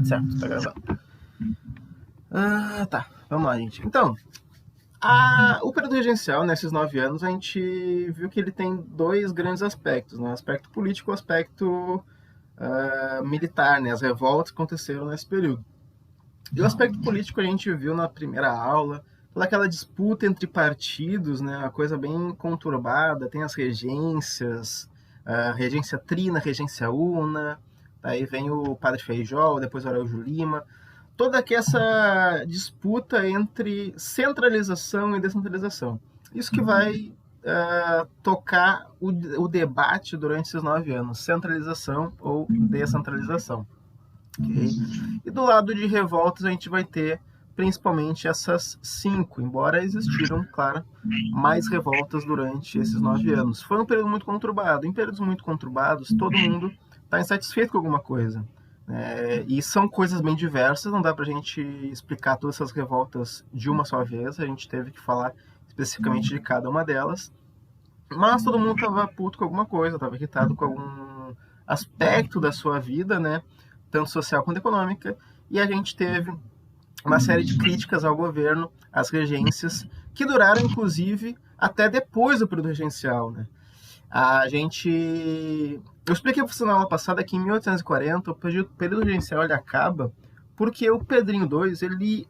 Certo, tá gravando. Tá, vamos lá, gente. Então, o período regencial, nesses 9 anos, a gente viu que ele tem dois grandes aspectos, né? O aspecto político e o aspecto militar, né? As revoltas que aconteceram nesse período. E o aspecto político a gente viu na primeira aula, toda aquela disputa entre partidos, né? Uma coisa bem conturbada, tem as regências, regência trina, regência una, aí vem o Padre Feijó, depois o Araújo Lima, toda essa disputa entre centralização e descentralização. Isso que vai tocar o debate durante esses 9 anos, centralização ou descentralização. Okay? E do lado de revoltas a gente vai ter principalmente essas 5, embora existiram, claro, mais revoltas durante esses 9 anos. Foi um período muito conturbado. Em períodos muito conturbados, todo mundo está insatisfeito com alguma coisa. E são coisas bem diversas, não dá pra gente explicar todas essas revoltas de uma só vez, a gente teve que falar especificamente de cada uma delas. Mas todo mundo estava puto com alguma coisa, estava irritado com algum aspecto da sua vida, né? Tanto social quanto econômica, e a gente teve uma série de críticas ao governo, às regências, que duraram, inclusive, até depois do período regencial, né? Eu expliquei para você na aula passada que em 1840 o período regencial ele acaba porque o Pedrinho II ele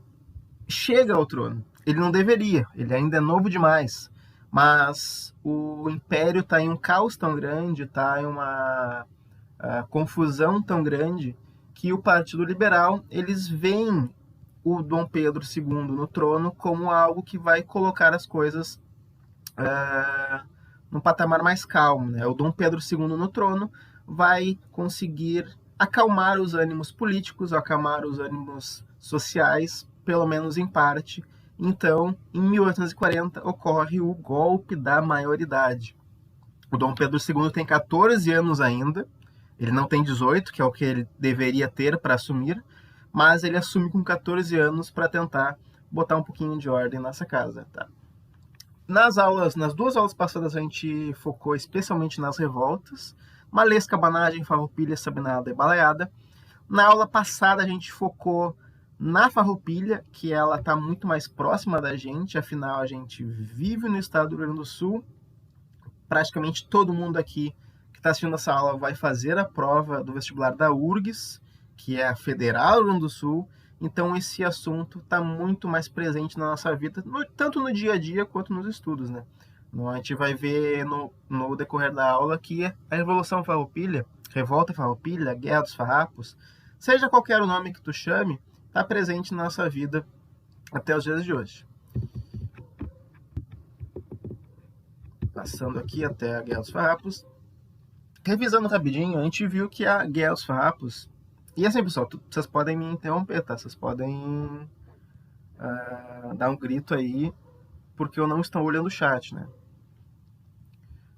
chega ao trono. Ele não deveria, ele ainda é novo demais, mas o império está em um caos tão grande, está em uma confusão tão grande, que o Partido Liberal, eles veem o Dom Pedro II no trono como algo que vai colocar as coisas num patamar mais calmo, né? O Dom Pedro II no trono vai conseguir acalmar os ânimos políticos, acalmar os ânimos sociais, pelo menos em parte. Então, em 1840, ocorre o golpe da maioridade. O Dom Pedro II tem 14 anos ainda, ele não tem 18, que é o que ele deveria ter para assumir, mas ele assume com 14 anos para tentar botar um pouquinho de ordem nessa casa. Tá? Nas 2 aulas passadas, a gente focou especialmente nas revoltas, Malesca, Banagem, Farroupilha, Sabinada e Balaiada. Na aula passada, a gente focou na Farroupilha, que ela está muito mais próxima da gente, afinal, a gente vive no estado do Rio Grande do Sul. Praticamente todo mundo aqui que está assistindo essa aula vai fazer a prova do vestibular da URGS, que é a Federal do Rio Grande do Sul. Então, esse assunto está muito mais presente na nossa vida, tanto no dia a dia quanto nos estudos, né? A gente vai ver no decorrer da aula que a Revolução Farroupilha, Revolta Farroupilha, Guerra dos Farrapos, seja qualquer o nome que tu chame, está presente na nossa vida até os dias de hoje. Passando aqui até a Guerra dos Farrapos. Revisando rapidinho, a gente viu que a Guerra dos Farrapos... E assim, pessoal, vocês podem me interromper, tá? Vocês podem dar um grito aí, porque eu não estou olhando o chat, né?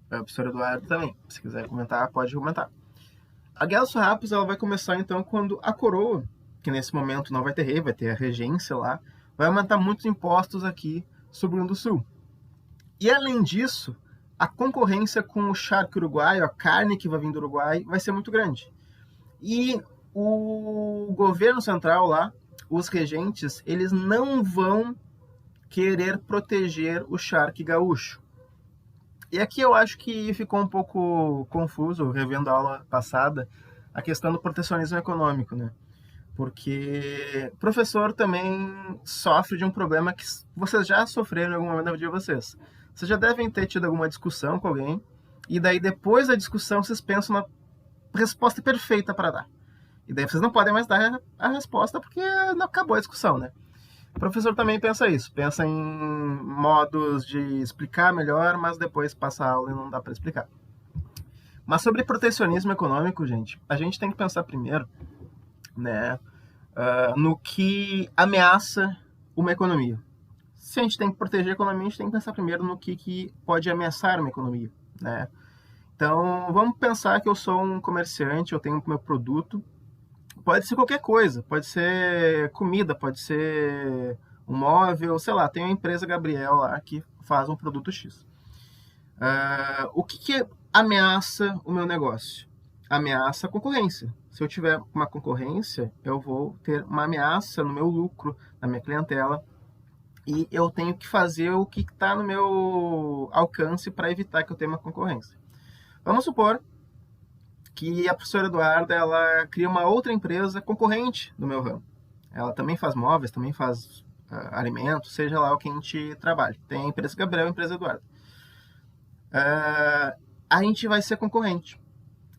O professor Eduardo também. Se quiser comentar, pode comentar. A Guerra dos Farrapos ela vai começar, então, quando a coroa, que nesse momento não vai ter rei, vai ter a regência lá, vai aumentar muitos impostos aqui sobre o Rio Grande do Sul. E, além disso, a concorrência com o charque uruguaio, a carne que vai vir do Uruguai, vai ser muito grande. E o governo central lá, os regentes, eles não vão querer proteger o charque gaúcho. E aqui eu acho que ficou um pouco confuso, revendo a aula passada, a questão do protecionismo econômico, né? Porque o professor também sofre de um problema que vocês já sofreram em algum momento da vida de vocês. Vocês já devem ter tido alguma discussão com alguém, e daí depois da discussão vocês pensam na resposta perfeita para dar. E daí vocês não podem mais dar a resposta porque não acabou a discussão, né? O professor também pensa isso, pensa em modos de explicar melhor, mas depois passa a aula e não dá para explicar. Mas sobre protecionismo econômico, gente, a gente tem que pensar primeiro, né, no que ameaça uma economia. Se a gente tem que proteger a economia, a gente tem que pensar primeiro no que pode ameaçar uma economia, né? Então, vamos pensar que eu sou um comerciante, eu tenho o meu produto. Pode ser qualquer coisa, pode ser comida, pode ser um móvel, sei lá, tem a empresa Gabriel lá que faz um produto X. O que ameaça o meu negócio? Ameaça a concorrência. se eu tiver uma concorrência, eu vou ter uma ameaça no meu lucro, na minha clientela, e eu tenho que fazer o que está no meu alcance para evitar que eu tenha uma concorrência. Vamos supor que a professora Eduarda ela cria uma outra empresa concorrente do meu ramo. Ela também faz móveis, também faz alimentos, seja lá o que a gente trabalha. Tem a empresa Gabriel e a empresa Eduarda. A gente vai ser concorrente.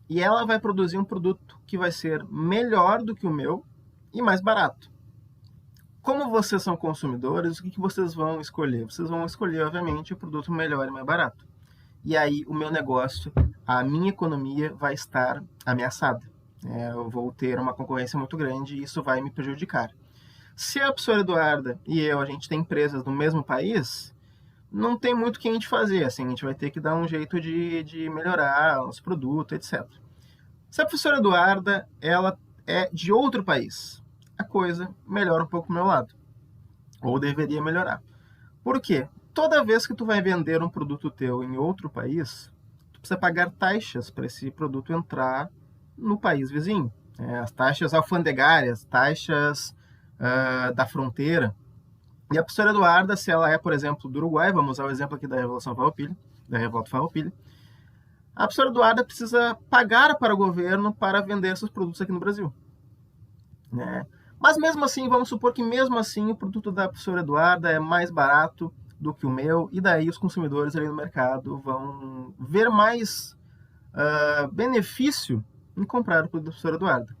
E ela vai produzir um produto que vai ser melhor do que o meu e mais barato. Como vocês são consumidores, o que vocês vão escolher? Vocês vão escolher, obviamente, o produto melhor e mais barato. E aí o meu negócio, a minha economia vai estar ameaçada. Eu vou ter uma concorrência muito grande e isso vai me prejudicar. Se a professora Eduarda e eu, a gente tem empresas no mesmo país, não tem muito o que a gente fazer. Assim, a gente vai ter que dar um jeito de melhorar os produtos, etc. Se a professora Eduarda ela é de outro país, a coisa melhora um pouco do meu lado. Ou deveria melhorar. Por quê? Toda vez que tu vai vender um produto teu em outro país, tu precisa pagar taxas para esse produto entrar no país vizinho. As taxas alfandegárias, taxas da fronteira. E a professora Eduarda, se ela é, por exemplo, do Uruguai, vamos usar o exemplo aqui da Revolução Farroupilha, da Revolta Farroupilha, a professora Eduarda precisa pagar para o governo para vender seus produtos aqui no Brasil. Mas mesmo assim, vamos supor que mesmo assim o produto da professora Eduarda é mais barato do que o meu, e daí os consumidores ali no mercado vão ver mais benefício em comprar o produto da professora Eduarda.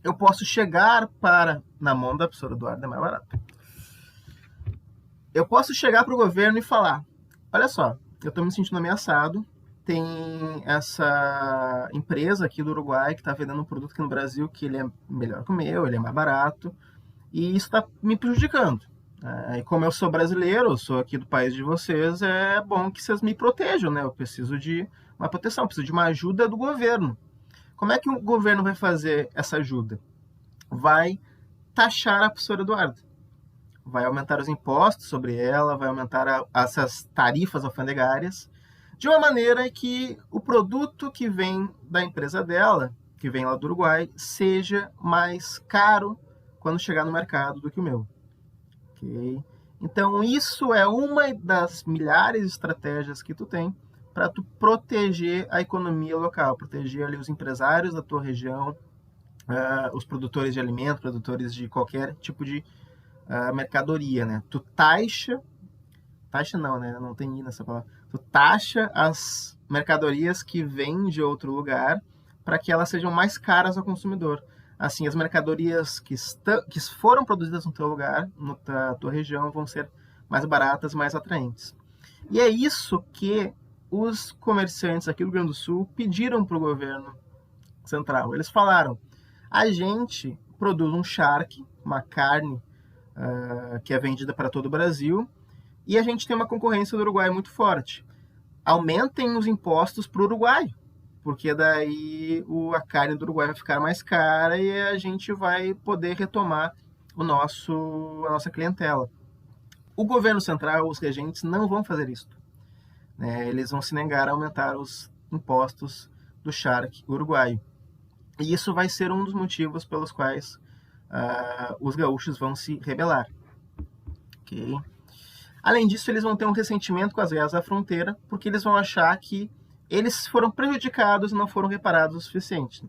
Eu posso chegar na mão da professora Eduarda, é mais barato. Eu posso chegar para o governo e falar, olha só, eu estou me sentindo ameaçado, tem essa empresa aqui do Uruguai que está vendendo um produto aqui no Brasil que ele é melhor que o meu, ele é mais barato, e isso está me prejudicando. E como eu sou brasileiro, eu sou aqui do país de vocês, é bom que vocês me protejam, né? Eu preciso de uma proteção, preciso de uma ajuda do governo. Como é que o governo vai fazer essa ajuda? Vai taxar a professora Eduarda. Vai aumentar os impostos sobre ela, vai aumentar essas tarifas alfandegárias, de uma maneira que o produto que vem da empresa dela, que vem lá do Uruguai, seja mais caro quando chegar no mercado do que o meu. Okay? Então isso é uma das milhares de estratégias que tu tem para tu proteger a economia local, proteger ali os empresários da tua região, os produtores de alimentos, produtores de qualquer tipo de mercadoria, né? Tu taxa não, né? Não tem i nessa palavra. Tu taxa as mercadorias que vêm de outro lugar para que elas sejam mais caras ao consumidor. Assim, as mercadorias que foram produzidas no teu lugar, na tua região, vão ser mais baratas, mais atraentes. E é isso que os comerciantes aqui do Rio Grande do Sul pediram para o governo central. Eles falaram, a gente produz um charque, uma carne que é vendida para todo o Brasil, e a gente tem uma concorrência do Uruguai muito forte. Aumentem os impostos para o Uruguai, porque daí a carne do Uruguai vai ficar mais cara e a gente vai poder retomar a nossa clientela. O governo central, os regentes, não vão fazer isso. Eles vão se negar a aumentar os impostos do charque uruguaio. E isso vai ser um dos motivos pelos quais os gaúchos vão se rebelar. Okay? Além disso, eles vão ter um ressentimento com as guerras da fronteira, porque eles vão achar que eles foram prejudicados e não foram reparados o suficiente.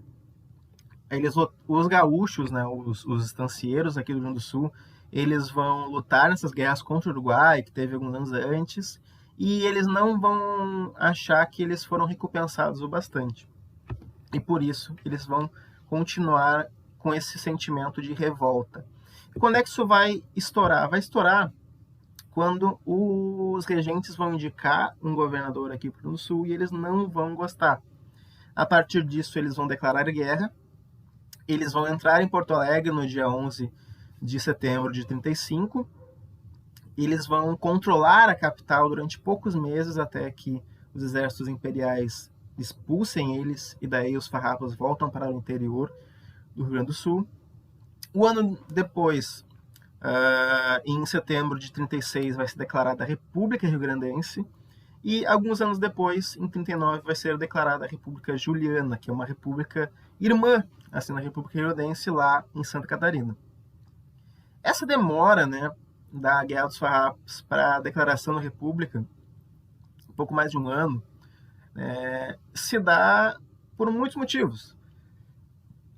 Os gaúchos, né, os estancieiros aqui do Rio Grande do Sul, eles vão lutar nessas guerras contra o Uruguai, que teve alguns anos antes, e eles não vão achar que eles foram recompensados o bastante. E por isso, eles vão continuar com esse sentimento de revolta. E quando é que isso vai estourar? Vai estourar quando os regentes vão indicar um governador aqui para o Sul e eles não vão gostar. A partir disso, eles vão declarar guerra, eles vão entrar em Porto Alegre no dia 11 de setembro de 35, e eles vão controlar a capital durante poucos meses até que os exércitos imperiais expulsem eles, e daí os farrapos voltam para o interior do Rio Grande do Sul. Um ano depois, em setembro de 36, vai ser declarada a República Rio-Grandense, e alguns anos depois, em 39, vai ser declarada a República Juliana, que é uma república irmã assim, na República Rio-Grandense, lá em Santa Catarina. Essa demora, né, da Guerra dos Farrapos para a declaração da República, um pouco mais de um ano, se dá por muitos motivos.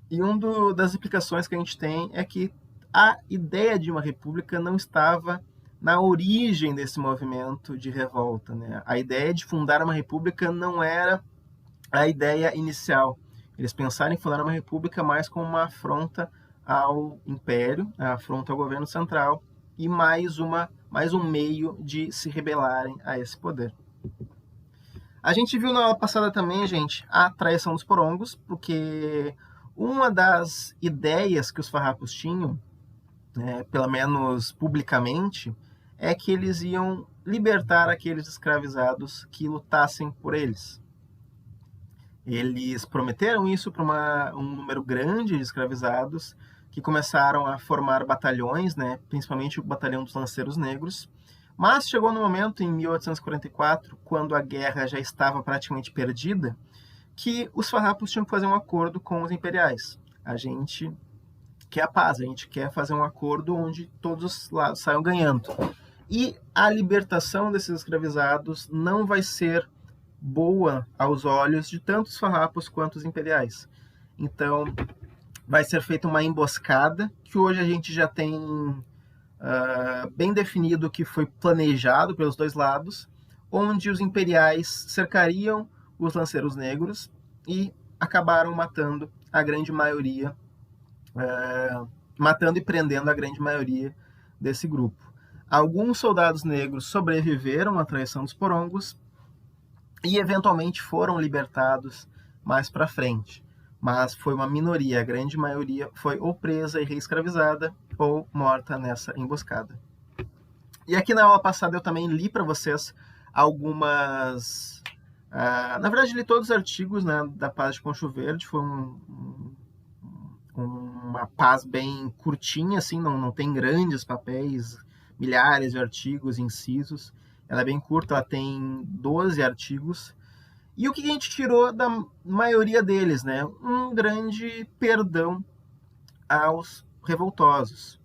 E uma das implicações que a gente tem é que a ideia de uma república não estava na origem desse movimento de revolta, né? A ideia de fundar uma república não era a ideia inicial. Eles pensaram em fundar uma república mais como uma afronta ao império, a afronta ao governo central e mais um meio de se rebelarem a esse poder. A gente viu na aula passada também, gente, a traição dos porongos, porque uma das ideias que os farrapos tinham, pelo menos publicamente, é que eles iam libertar aqueles escravizados que lutassem por eles. Eles prometeram isso para um número grande de escravizados, que começaram a formar batalhões, principalmente o Batalhão dos Lanceiros Negros. Mas chegou no momento, em 1844, quando a guerra já estava praticamente perdida, que os farrapos tinham que fazer um acordo com os imperiais. A gente quer a paz, a gente quer fazer um acordo onde todos os lados saiam ganhando. E a libertação desses escravizados não vai ser boa aos olhos de tanto os farrapos quanto os imperiais. Então, vai ser feita uma emboscada, que hoje a gente já tem bem definido que foi planejado pelos dois lados, onde os imperiais cercariam os lanceiros negros e acabaram matando a grande maioria, matando e prendendo a grande maioria desse grupo. Alguns soldados negros sobreviveram à traição dos porongos e eventualmente foram libertados mais para frente. Mas foi uma minoria, a grande maioria foi ou presa e reescravizada ou morta nessa emboscada. E aqui na aula passada eu também li para vocês algumas... na verdade, li todos os artigos, da Paz de Poncho Verde. Foi uma paz bem curtinha, assim, não tem grandes papéis, milhares de artigos, incisos. Ela é bem curta, ela tem 12 artigos. E o que a gente tirou da maioria deles, Um grande perdão aos revoltosos.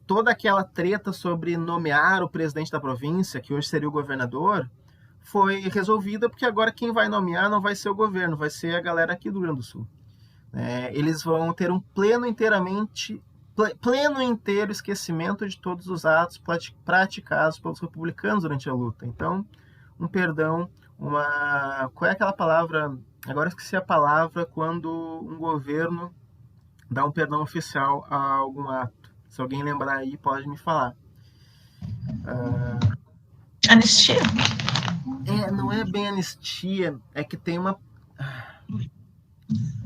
Toda aquela treta sobre nomear o presidente da província, que hoje seria o governador, foi resolvida porque agora quem vai nomear não vai ser o governo, vai ser a galera aqui do Rio Grande do Sul. Eles vão ter um pleno inteiro esquecimento de todos os atos praticados pelos republicanos durante a luta. Então, um perdão, qual é aquela palavra? Agora esqueci a palavra quando um governo dá um perdão oficial a algum ato. Se alguém lembrar aí, pode me falar. Anistia? Não é bem anistia, é que tem uma...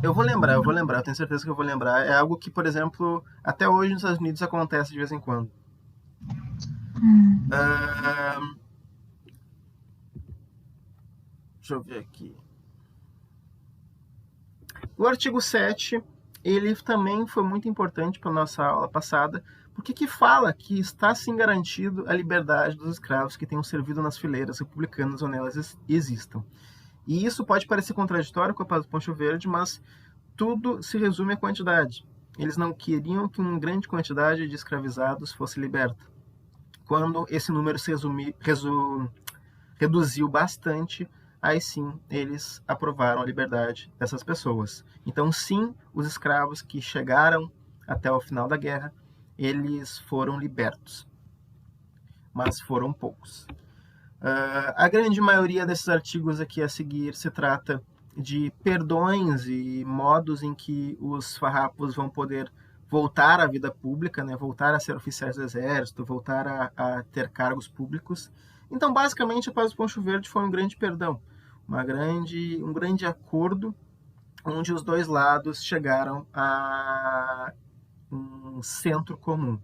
Eu vou lembrar, eu tenho certeza que eu vou lembrar. É algo que, por exemplo, até hoje nos Estados Unidos acontece de vez em quando. Deixa eu ver aqui. O artigo 7, ele também foi muito importante para a nossa aula passada, porque que fala que está sim garantido a liberdade dos escravos que tenham servido nas fileiras republicanas onde elas existam. E isso pode parecer contraditório com a Paz do Poncho Verde, mas tudo se resume à quantidade. Eles não queriam que uma grande quantidade de escravizados fosse liberta. Quando esse número se reduziu bastante, aí sim eles aprovaram a liberdade dessas pessoas. Então sim, os escravos que chegaram até o final da guerra, eles foram libertos. Mas foram poucos. A grande maioria desses artigos aqui a seguir se trata de perdões e modos em que os farrapos vão poder voltar à vida pública, voltar a ser oficiais do exército, voltar a ter cargos públicos. Então, basicamente, a Paz do Poncho Verde foi um grande perdão, um grande acordo onde os dois lados chegaram a um centro comum.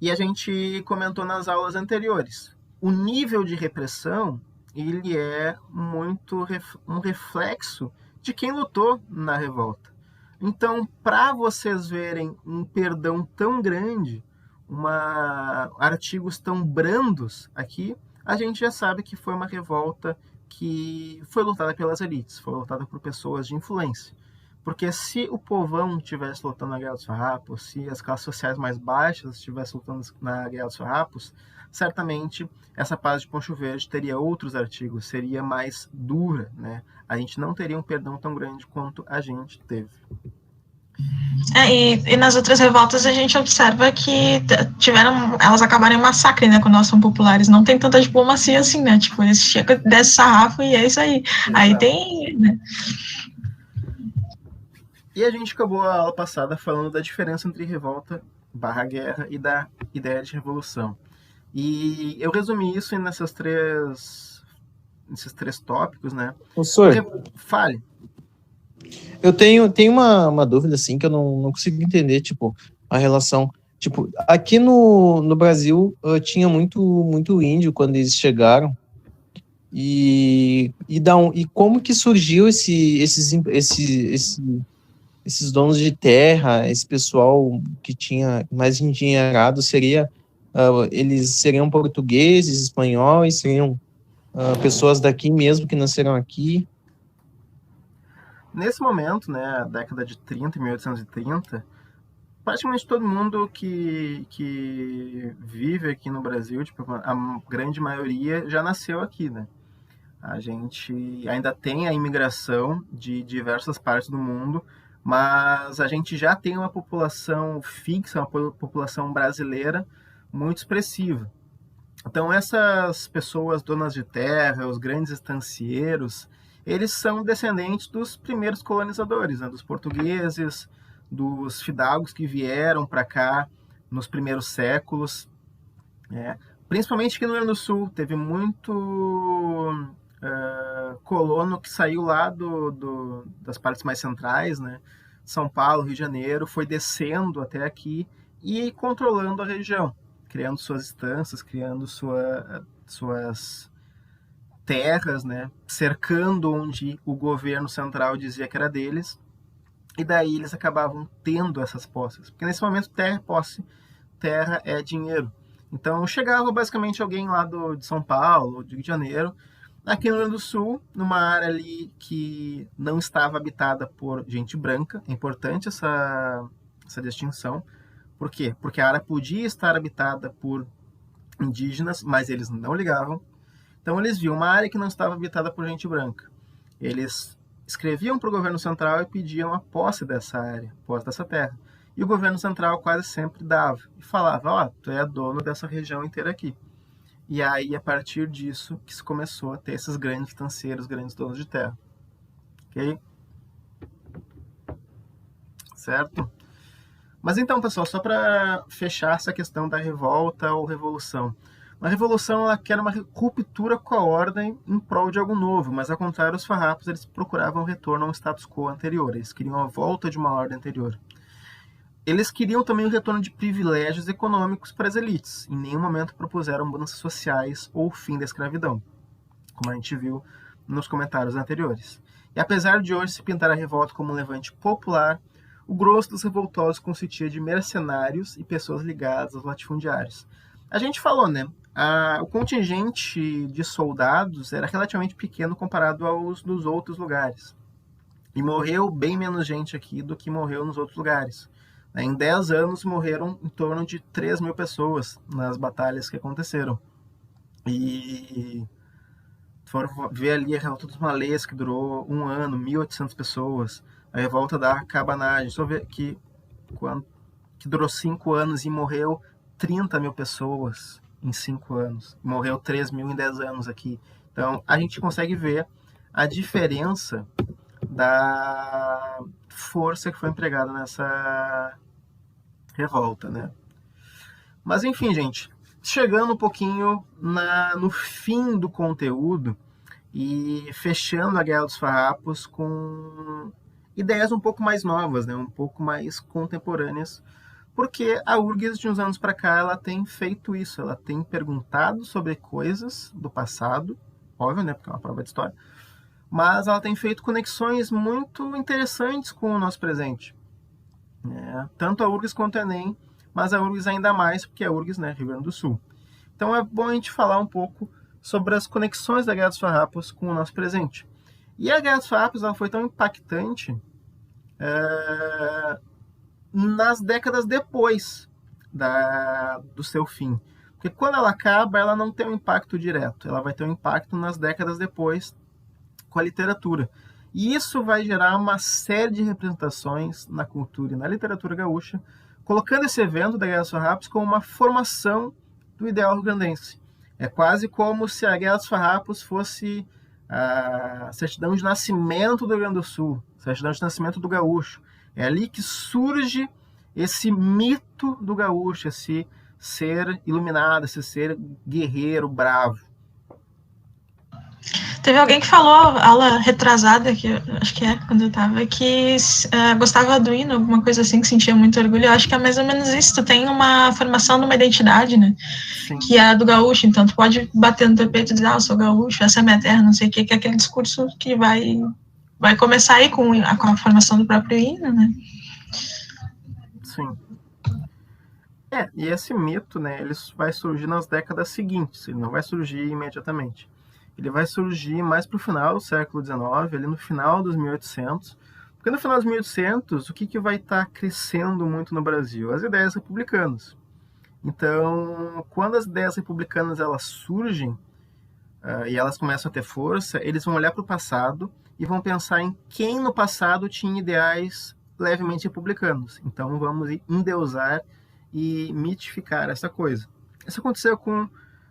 E a gente comentou nas aulas anteriores, o nível de repressão ele é muito um reflexo de quem lutou na revolta. Então, para vocês verem um perdão tão grande, artigos tão brandos aqui, a gente já sabe que foi uma revolta que foi lutada pelas elites, foi lutada por pessoas de influência. Porque se o povão estivesse lutando na Guerra dos Farrapos, se as classes sociais mais baixas estivessem lutando na Guerra dos Farrapos, certamente essa paz de Poncho Verde teria outros artigos, seria mais dura, né? A gente não teria um perdão tão grande quanto a gente teve. E nas outras revoltas a gente observa que elas acabaram em massacre, né, quando elas são populares, não tem tanta diplomacia assim, né, tipo, eles chegam desse sarrafo e é isso aí. Exato. Aí tem, né? E a gente acabou a aula passada falando da diferença entre revolta / guerra e da ideia de revolução. E eu resumi isso nesses três tópicos, né? Professor, fale. Eu tenho uma dúvida, assim, que eu não consigo entender, tipo, a relação. Tipo, aqui no Brasil tinha muito índio quando eles chegaram. E como que surgiu esses donos de terra, esse pessoal que tinha mais endinheirado, eles seriam portugueses, espanhóis, seriam pessoas daqui mesmo que nasceram aqui? Nesse momento, né, década de 30, 1830, praticamente todo mundo que vive aqui no Brasil, tipo, a grande maioria já nasceu aqui, né? A gente ainda tem a imigração de diversas partes do mundo, mas a gente já tem uma população fixa, uma população brasileira muito expressiva. Então essas pessoas donas de terra, os grandes estancieiros, eles são descendentes dos primeiros colonizadores, né? Dos portugueses, dos fidalgos que vieram para cá nos primeiros séculos. Principalmente aqui no Rio Grande do Sul, teve muito colono que saiu lá das partes mais centrais, né? São Paulo, Rio de Janeiro, foi descendo até aqui e controlando a região, criando suas estâncias, criando suas terras, né? Cercando onde o governo central dizia que era deles, e daí eles acabavam tendo essas posses, porque nesse momento terra é posse, terra é dinheiro. Então chegava basicamente alguém lá de São Paulo, de Rio de Janeiro, aqui no Rio Grande do Sul, numa área ali que não estava habitada por gente branca. É importante essa distinção. Por quê? Porque a área podia estar habitada por indígenas, mas eles não ligavam. Então eles viam uma área que não estava habitada por gente branca. Eles escreviam para o governo central e pediam a posse dessa área, a posse dessa terra. E o governo central quase sempre dava. E falava, ó, tu é dono dessa região inteira aqui. E aí, a partir disso, que se começou a ter esses grandes estancieiros, grandes donos de terra. Ok? Certo? Mas então, pessoal, só para fechar essa questão da revolta ou revolução. Uma revolução, ela quer uma ruptura com a ordem em prol de algo novo, mas ao contrário, os farrapos, eles procuravam um retorno a um status quo anterior. Eles queriam a volta de uma ordem anterior. Eles queriam também o retorno de privilégios econômicos para as elites. Em nenhum momento propuseram mudanças sociais ou o fim da escravidão, como a gente viu nos comentários anteriores. E apesar de hoje se pintar a revolta como um levante popular, o grosso dos revoltosos consistia de mercenários e pessoas ligadas aos latifundiários. A gente falou, né? O contingente de soldados era relativamente pequeno comparado aos dos outros lugares. E morreu bem menos gente aqui do que morreu nos outros lugares. Em 10 anos morreram em torno de 3 mil pessoas nas batalhas que aconteceram. E foram ver ali a revolta dos malês, que durou 1 ano, 1.800 pessoas. A revolta da cabanagem, só ver que durou 5 anos e morreu 30 mil pessoas em 5 anos. Morreu 3 mil em 10 anos aqui. Então a gente consegue ver a diferença da força que foi empregada nessa revolta, né? Mas enfim, gente, chegando um pouquinho no fim do conteúdo e fechando a Guerra dos Farrapos com ideias um pouco mais novas, né? Um pouco mais contemporâneas, porque a URGS de uns anos para cá ela tem feito isso, ela tem perguntado sobre coisas do passado, óbvio, né? Porque é uma prova de história, mas ela tem feito conexões muito interessantes com o nosso presente. Tanto a URGS quanto a ENEM, mas a URGS ainda mais, porque a URGS, né, Rio Grande do Sul. Então é bom a gente falar um pouco sobre as conexões da Guerra dos Farrapos com o nosso presente. E a Guerra dos Farrapos ela foi tão impactante nas décadas depois do seu fim. Porque quando ela acaba, ela não tem um impacto direto, ela vai ter um impacto nas décadas depois com a literatura. E isso vai gerar uma série de representações na cultura e na literatura gaúcha, colocando esse evento da Guerra dos Farrapos como uma formação do ideal rio-grandense. É quase como se a Guerra dos Farrapos fosse a certidão de nascimento do Rio Grande do Sul, a certidão de nascimento do gaúcho. É ali que surge esse mito do gaúcho, esse ser iluminado, esse ser guerreiro, bravo. Teve alguém que falou, aula retrasada, que eu acho que quando eu tava, que gostava do hino, alguma coisa assim, que sentia muito orgulho. Eu acho que é mais ou menos isso. Tu tem uma formação numa identidade, né? Sim. Que é a do gaúcho. Então, tu pode bater no teu peito e dizer, eu sou gaúcho, essa é minha terra, não sei o quê, que é aquele discurso que vai começar aí com a formação do próprio hino, né? Sim. E esse mito, né, ele vai surgir nas décadas seguintes, ele não vai surgir imediatamente. Ele vai surgir mais para o final do século XIX, ali no final dos 1800, porque no final dos 1800, o que vai estar crescendo muito no Brasil? As ideias republicanas. Então, quando as ideias republicanas elas surgem e elas começam a ter força, eles vão olhar para o passado e vão pensar em quem no passado tinha ideais levemente republicanos. Então, vamos endeusar e mitificar essa coisa. Isso aconteceu com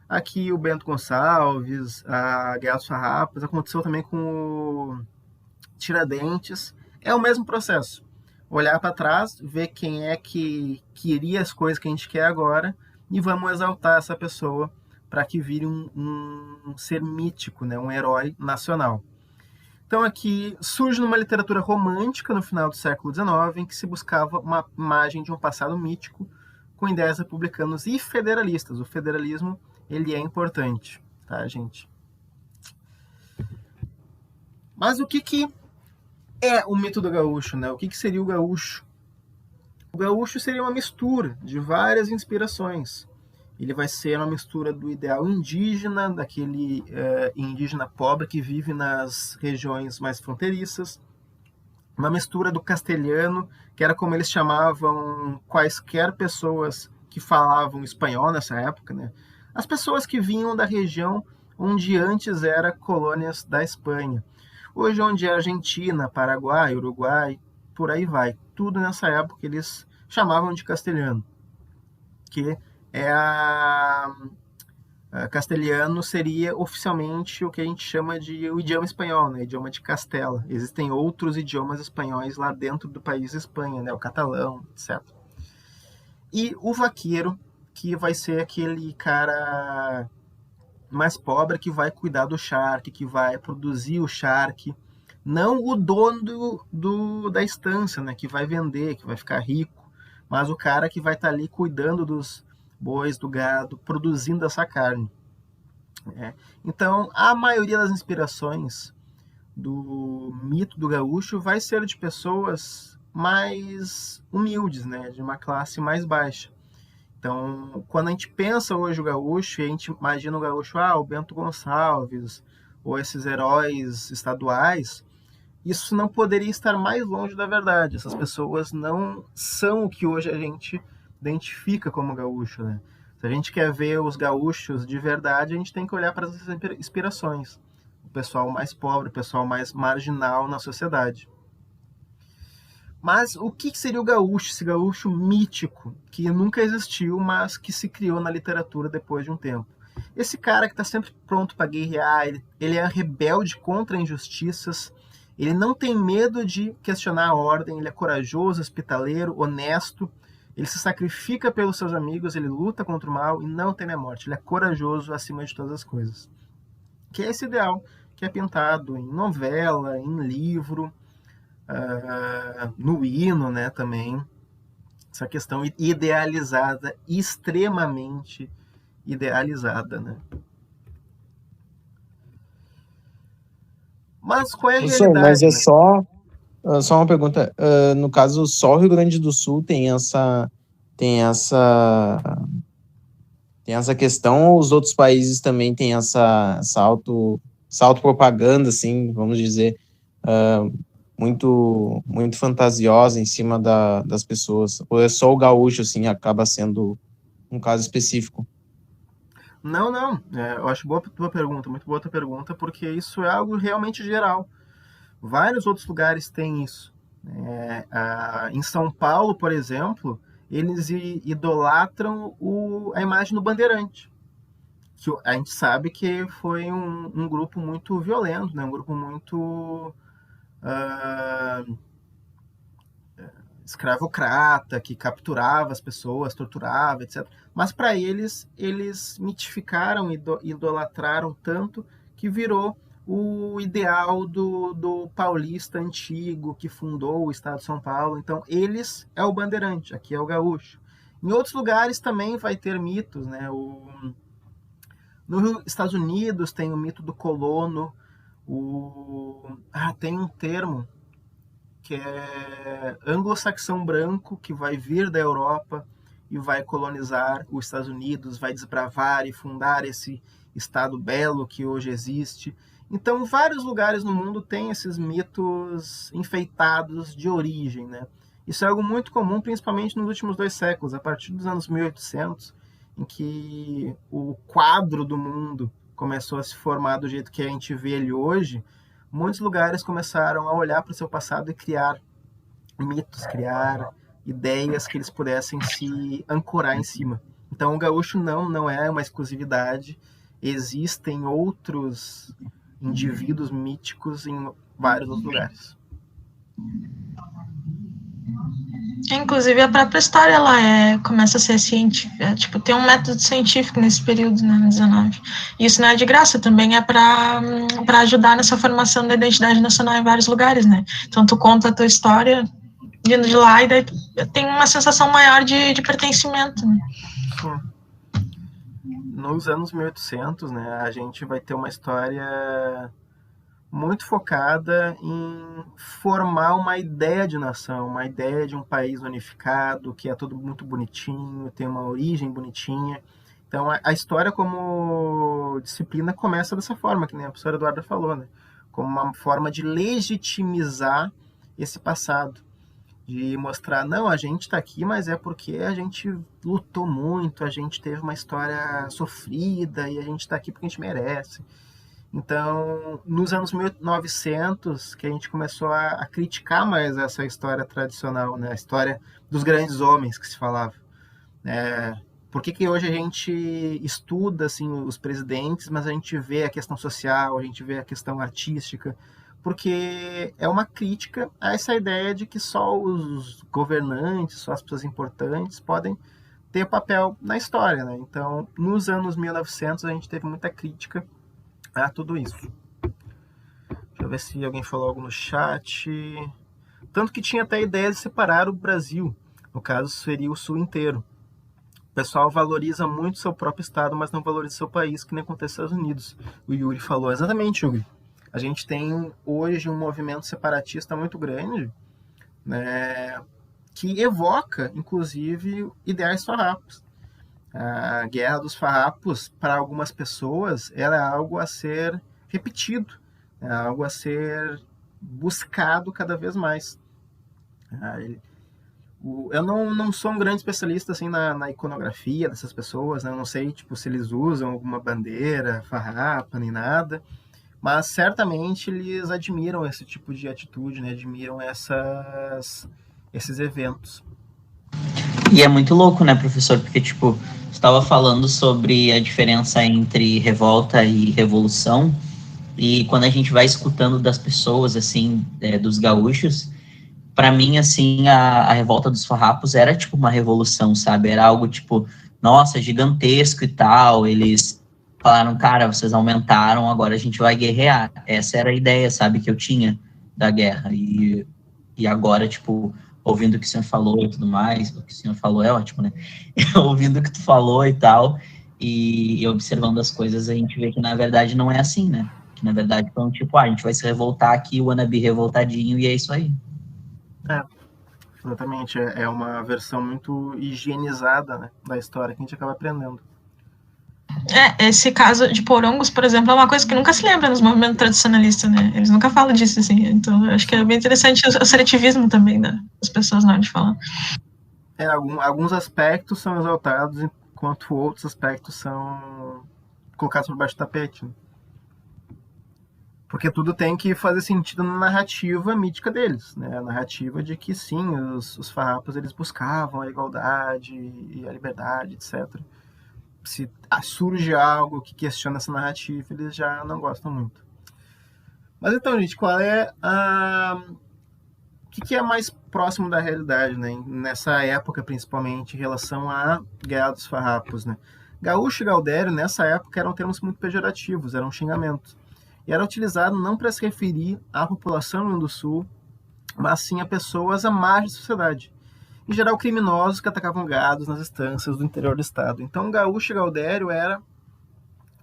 aqui o Bento Gonçalves, a Guerra dos Farrapos, aconteceu também com o Tiradentes. É o mesmo processo. Olhar para trás, ver quem é que queria as coisas que a gente quer agora e vamos exaltar essa pessoa para que vire um ser mítico, né? Um herói nacional. Então aqui surge numa literatura romântica no final do século XIX, em que se buscava uma imagem de um passado mítico com ideias republicanas e federalistas. O federalismo ele é importante, tá, gente? Mas o que é o mito do gaúcho, né? O que seria o gaúcho? O gaúcho seria uma mistura de várias inspirações. Ele vai ser uma mistura do ideal indígena, daquele indígena pobre que vive nas regiões mais fronteiriças, uma mistura do castelhano, que era como eles chamavam quaisquer pessoas que falavam espanhol nessa época, né? As pessoas que vinham da região onde antes era colônias da Espanha. Hoje onde é Argentina, Paraguai, Uruguai, por aí vai. Tudo nessa época eles chamavam de castelhano, que é castelhano seria oficialmente o que a gente chama de o idioma espanhol, né? Idioma de Castela. Existem outros idiomas espanhóis lá dentro do país Espanha, né? O catalão, etc. E o vaqueiro, que vai ser aquele cara mais pobre que vai cuidar do charque, que vai produzir o charque, não o dono da estância, né? Que vai vender, que vai ficar rico, mas o cara que vai estar ali cuidando dos bois, do gado, produzindo essa carne. Então, a maioria das inspirações do mito do gaúcho vai ser de pessoas mais humildes, né, de uma classe mais baixa. Então, quando a gente pensa hoje o gaúcho, a gente imagina o gaúcho, o Bento Gonçalves, ou esses heróis estaduais, isso não poderia estar mais longe da verdade. Essas pessoas não são o que hoje a gente identifica como gaúcho, né? Se a gente quer ver os gaúchos de verdade, a gente tem que olhar para essas inspirações. O pessoal mais pobre, o pessoal mais marginal na sociedade. Mas o que seria o gaúcho, esse gaúcho mítico, que nunca existiu, mas que se criou na literatura depois de um tempo? Esse cara que está sempre pronto para guerrear, ele é rebelde contra injustiças, ele não tem medo de questionar a ordem, ele é corajoso, hospitaleiro, honesto, ele se sacrifica pelos seus amigos, ele luta contra o mal e não teme a morte. Ele é corajoso acima de todas as coisas. Que é esse ideal que é pintado em novela, em livro, no hino, né, também. Essa questão idealizada, extremamente idealizada, né? Mas qual é a realidade? Mas é só uma pergunta. No caso, só o Rio Grande do Sul tem essa questão, ou os outros países também têm essa autopropaganda, assim, vamos dizer, muito fantasiosa em cima das pessoas? Ou é só o gaúcho, assim, acaba sendo um caso específico? Não, não. Eu acho boa a tua pergunta, muito boa a tua pergunta, porque isso é algo realmente geral. Vários outros lugares têm isso. Em São Paulo, por exemplo, eles idolatram a imagem do bandeirante. Que a gente sabe que foi um grupo muito violento, né? Um grupo muito ah, escravocrata, que capturava as pessoas, torturava, etc. Mas para eles mitificaram, idolatraram tanto que virou o ideal do paulista antigo que fundou o estado de São Paulo. Então, eles é o bandeirante, aqui é o gaúcho. Em outros lugares também vai ter mitos, né? Nos Estados Unidos tem o mito do colono. Tem um termo que é anglo-saxão branco, que vai vir da Europa e vai colonizar os Estados Unidos, vai desbravar e fundar esse estado belo que hoje existe. Então, vários lugares no mundo têm esses mitos enfeitados de origem, né? Isso é algo muito comum, principalmente nos últimos 2 séculos, a partir dos anos 1800, em que o quadro do mundo começou a se formar do jeito que a gente vê ele hoje. Muitos lugares começaram a olhar para o seu passado e criar mitos, criar ideias que eles pudessem se ancorar em cima. Então, o gaúcho não é uma exclusividade. Existem outros indivíduos míticos em vários outros lugares. Inclusive, a própria história ela começa a ser científica, tipo, tem um método científico nesse período, né, no 19. E isso não é de graça, também é para ajudar nessa formação da identidade nacional em vários lugares, né? Então, tu conta a tua história vindo de lá e daí tem uma sensação maior de pertencimento, né? Sim. Nos anos 1800, né, a gente vai ter uma história muito focada em formar uma ideia de nação, uma ideia de um país unificado, que é tudo muito bonitinho, tem uma origem bonitinha. Então, a história como disciplina começa dessa forma, que nem a professora Eduarda falou, né? Como uma forma de legitimizar esse passado, de mostrar, não, a gente está aqui, mas é porque a gente lutou muito, a gente teve uma história sofrida e a gente está aqui porque a gente merece. Então, nos anos 1900, que a gente começou a criticar mais essa história tradicional, né? A história dos grandes homens que se falava. Por que hoje a gente estuda assim, os presidentes, mas a gente vê a questão social, a gente vê a questão artística? Porque é uma crítica a essa ideia de que só os governantes, só as pessoas importantes podem ter papel na história, né? Então, nos anos 1900, a gente teve muita crítica a tudo isso. Deixa eu ver se alguém falou algo no chat. Tanto que tinha até a ideia de separar o Brasil. No caso, seria o sul inteiro. O pessoal valoriza muito seu próprio estado, mas não valoriza seu país, que nem acontece nos Estados Unidos. O Yuri falou exatamente, Yuri. A gente tem hoje um movimento separatista muito grande, né, que evoca, inclusive, ideais farrapos. A Guerra dos Farrapos, para algumas pessoas, ela é algo a ser repetido, é algo a ser buscado cada vez mais. Eu não sou um grande especialista assim, na iconografia dessas pessoas, né? Eu não sei tipo, se eles usam alguma bandeira, farrapa, nem nada, mas certamente eles admiram esse tipo de atitude, né? Admiram esses eventos. E é muito louco, né, professor? Porque, tipo, você estava falando sobre a diferença entre revolta e revolução, e quando a gente vai escutando das pessoas, assim, dos gaúchos, para mim, assim, a revolta dos farrapos era, tipo, uma revolução, sabe? Era algo, tipo, nossa, gigantesco e tal. Eles falaram, cara, vocês aumentaram, agora a gente vai guerrear. Essa era a ideia, sabe, que eu tinha da guerra. E agora, tipo, ouvindo o que o senhor falou e tudo mais, o que o senhor falou é ótimo, né? Ouvindo o que tu falou e tal, e observando as coisas, a gente vê que, na verdade, não é assim, né? Que, na verdade, foi um tipo, a gente vai se revoltar aqui, o wannabe revoltadinho, e é isso aí. Exatamente. É uma versão muito higienizada, né, da história que a gente acaba aprendendo. Esse caso de porongos, por exemplo, é uma coisa que nunca se lembra nos movimentos tradicionalistas, né? Eles nunca falam disso, assim. Então, eu acho que é bem interessante o seletivismo também das pessoas na hora de falar. Alguns aspectos são exaltados, enquanto outros aspectos são colocados por baixo do tapete. Né? Porque tudo tem que fazer sentido na narrativa mítica deles, né? A narrativa de que sim, os farrapos eles buscavam a igualdade e a liberdade, etc. Se surge algo que questiona essa narrativa, eles já não gostam muito. Mas então, gente, qual é o que é mais próximo da realidade, né? Nessa época, principalmente, em relação à Guerra dos Farrapos, né? Gaúcho e gaudério, nessa época, eram termos muito pejorativos, eram xingamentos. E era utilizado não para se referir à população do Rio Grande do Sul, mas sim a pessoas à margem da sociedade. Em geral, criminosos que atacavam gados nas estâncias do interior do estado. Então, gaúcho e gaudério era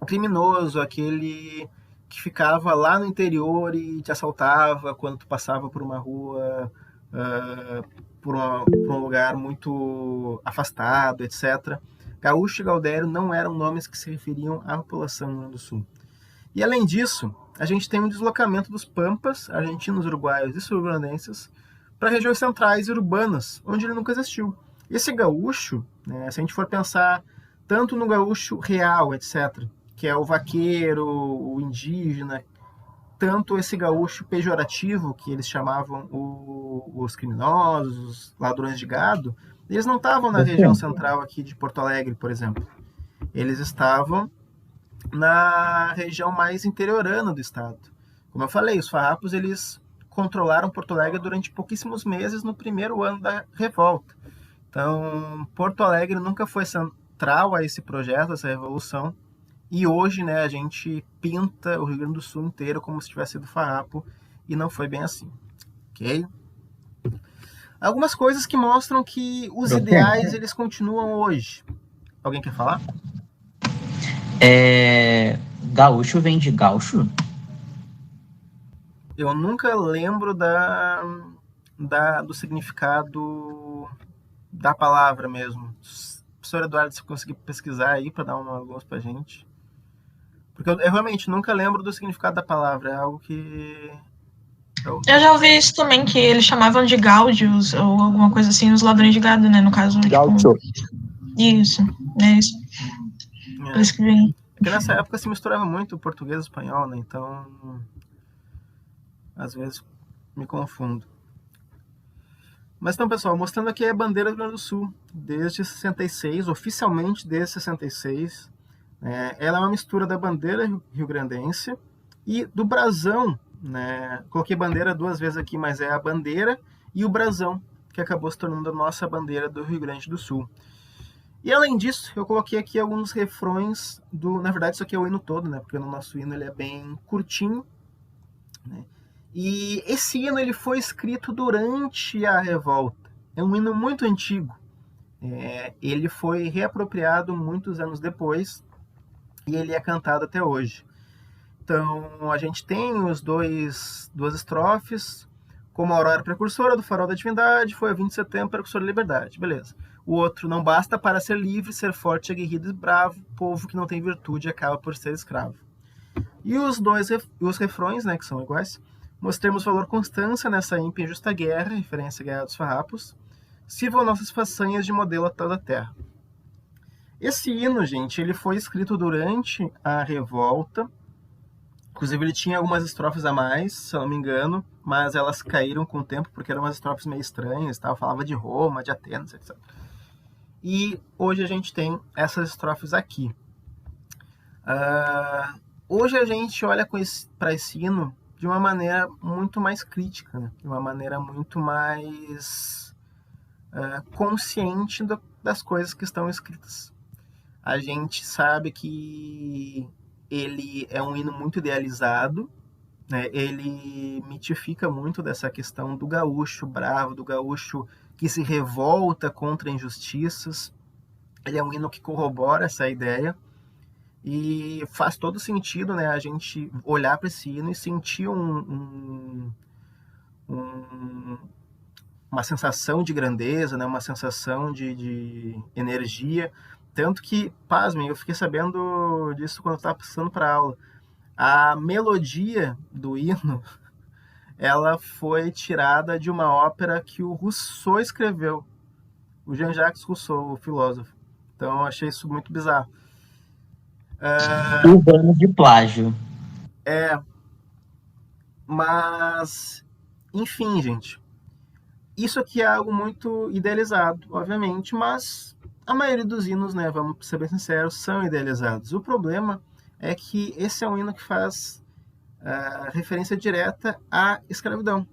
o criminoso, aquele que ficava lá no interior e te assaltava quando tu passava por uma rua, por um lugar muito afastado, etc. Gaúcho e gaudério não eram nomes que se referiam à população do Rio Grande do Sul. E além disso, a gente tem um deslocamento dos pampas, argentinos, uruguaios e sul-grandenses, para regiões centrais e urbanas, onde ele nunca existiu. Esse gaúcho, né, se a gente for pensar tanto no gaúcho real, etc., que é o vaqueiro, o indígena, tanto esse gaúcho pejorativo, que eles chamavam os criminosos, os ladrões de gado, eles não estavam na região central aqui de Porto Alegre, por exemplo. Eles estavam na região mais interiorana do estado. Como eu falei, os farrapos eles controlaram Porto Alegre durante pouquíssimos meses no primeiro ano da revolta. Então, Porto Alegre nunca foi central a esse projeto, a essa revolução, e hoje, né, a gente pinta o Rio Grande do Sul inteiro como se tivesse sido farrapo, e não foi bem assim, ok? Algumas coisas que mostram que os ideais eles continuam hoje. Alguém quer falar? Gaúcho vem de gaúcho? Eu nunca lembro do significado da palavra mesmo. Professor Eduardo, se conseguir pesquisar aí para dar uma luz pra gente. Porque eu realmente nunca lembro do significado da palavra. É algo que... Eu já ouvi isso também, que eles chamavam de gáudios ou alguma coisa assim, os ladrões de gado, né? No caso. Gaúcho. Isso, é isso. Por isso que vem. Porque nessa época se misturava muito o português e o espanhol, né? Então, às vezes, me confundo. Mas então, pessoal, mostrando aqui a bandeira do Rio Grande do Sul, desde 66, oficialmente desde 66. Ela é uma mistura da bandeira rio-grandense e do brasão, né? Coloquei bandeira 2 vezes aqui, mas é a bandeira e o brasão, que acabou se tornando a nossa bandeira do Rio Grande do Sul. E além disso, eu coloquei aqui alguns refrões na verdade, isso aqui é o hino todo, né? Porque no nosso hino ele é bem curtinho, né? E esse hino ele foi escrito durante a revolta. É um hino muito antigo. Ele foi reapropriado muitos anos depois e ele é cantado até hoje. Então, a gente tem duas estrofes, como a aurora precursora do farol da divindade, foi a 20 de setembro, precursor da liberdade. Beleza. O outro, não basta para ser livre, ser forte, aguerrido e bravo, povo que não tem virtude acaba por ser escravo. E os refrões, né, que são iguais, mostremos valor constância nessa ímpia e justa guerra, referência à Guerra dos Farrapos, sirvam nossas façanhas de modelo a toda a terra. Esse hino, gente, ele foi escrito durante a revolta. Inclusive, ele tinha algumas estrofes a mais, se eu não me engano, mas elas caíram com o tempo porque eram umas estrofes meio estranhas, tá? Falava de Roma, de Atenas, etc. E hoje a gente tem essas estrofes aqui. Hoje a gente olha para esse hino de uma maneira muito mais crítica, né? De uma maneira muito mais consciente das coisas que estão escritas. A gente sabe que ele é um hino muito idealizado, né? Ele mitifica muito dessa questão do gaúcho bravo, do gaúcho que se revolta contra injustiças. Ele é um hino que corrobora essa ideia e faz todo sentido, né, a gente olhar para esse hino e sentir uma sensação de grandeza, né, uma sensação de energia, Tanto que, pasmem, eu fiquei sabendo disso quando eu estava passando para aula. A melodia do hino, ela foi tirada de uma ópera que o Rousseau escreveu. O Jean-Jacques Rousseau, o filósofo. Então, eu achei isso muito bizarro. Urbano de plágio. Mas, enfim, gente. Isso aqui é algo muito idealizado, obviamente, mas a maioria dos hinos, né, vamos ser bem sinceros, são idealizados. O problema é que esse é um hino que faz referência direta à escravidão.